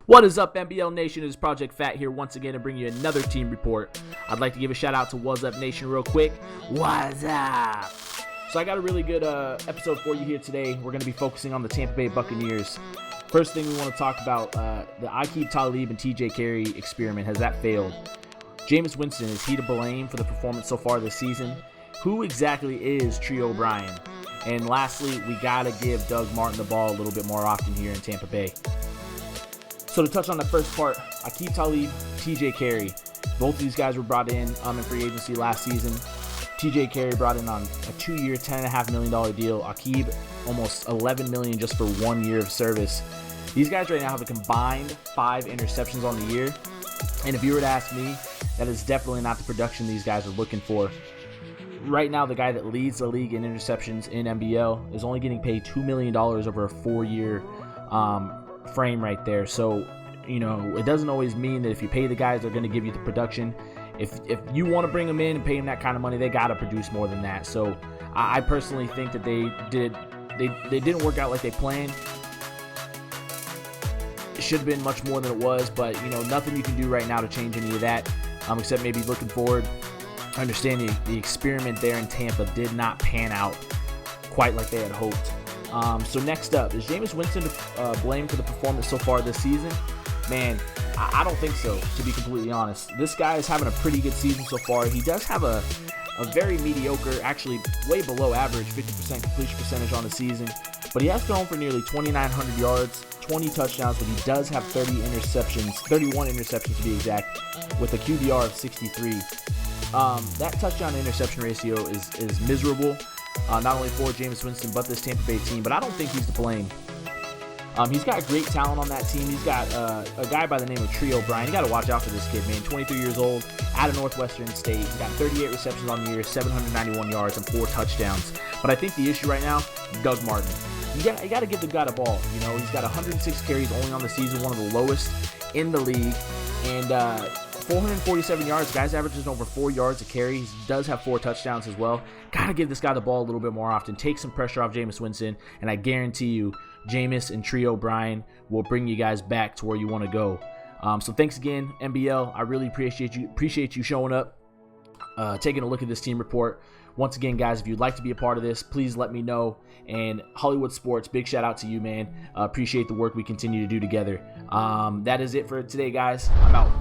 What is up, NBL Nation? It is Project Fat here once again to bring you another team report. I'd like to give a shout out to What's Up Nation real quick. What's up? So I got a really good episode for you here today. We're going to be focusing on the Tampa Bay Buccaneers. First thing we want to talk about, the Aqib Talib and TJ Carey experiment. Has that failed? Jameis Winston, is he to blame for the performance so far this season? Who exactly is Trio O'Brien? And lastly, we got to give Doug Martin the ball a little bit more often here in Tampa Bay. So to touch on the first part, Aqib Talib, TJ Carey. Both of these guys were brought in free agency last season. TJ Carey brought in on a 2-year, $10.5 million deal. Aqib, almost $11 million just for 1 year of service. These guys right now have a combined 5 interceptions on the year. And if you were to ask me, that is definitely not the production these guys are looking for. Right now, the guy that leads the league in interceptions in NBL is only getting paid $2 million over a 4-year frame right there. So, you know, it doesn't always mean that if you pay the guys, they're going to give you the production. If you want to bring them in and pay them that kind of money, they got to produce more than that. So I personally think that they didn't work out like they planned. It should have been much more than it was, but you know, nothing you can do right now to change any of that, except maybe looking forward. I understand the experiment there in Tampa did not pan out quite like they had hoped. So next up, is Jameis Winston to blame for the performance so far this season? Man, I don't think so, to be completely honest. This guy is having a pretty good season so far. He does have a very mediocre, actually way below average, 50% completion percentage on the season. But he has thrown for nearly 2,900 yards, 20 touchdowns, but he does have 31 interceptions to be exact, with a QBR of 63. That touchdown to interception ratio is miserable. Not only for Jameis Winston, but this Tampa Bay team. But I don't think he's to blame. He's got great talent on that team. He's got a guy by the name of Trio O'Brien. You got to watch out for this kid, man. 23 years old, out of Northwestern State. He's got 38 receptions on the year, 791 yards, and 4 touchdowns. But I think the issue right now, Doug Martin. You got to give the guy the ball. You know, he's got 106 carries only on the season, one of the lowest in the league. And 447 yards. Guys averages over 4 yards a carry. He does have 4 touchdowns as well. Got to give this guy the ball a little bit more often. Take some pressure off Jameis Winston, and I guarantee you, Jameis and Trio O'Brien will bring you guys back to where you want to go. So thanks again, NBL. I really appreciate you showing up, taking a look at this team report. Once again, guys, if you'd like to be a part of this, please let me know. And Hollywood Sports, big shout out to you, man. Appreciate the work we continue to do together. That is it for today, guys. I'm out.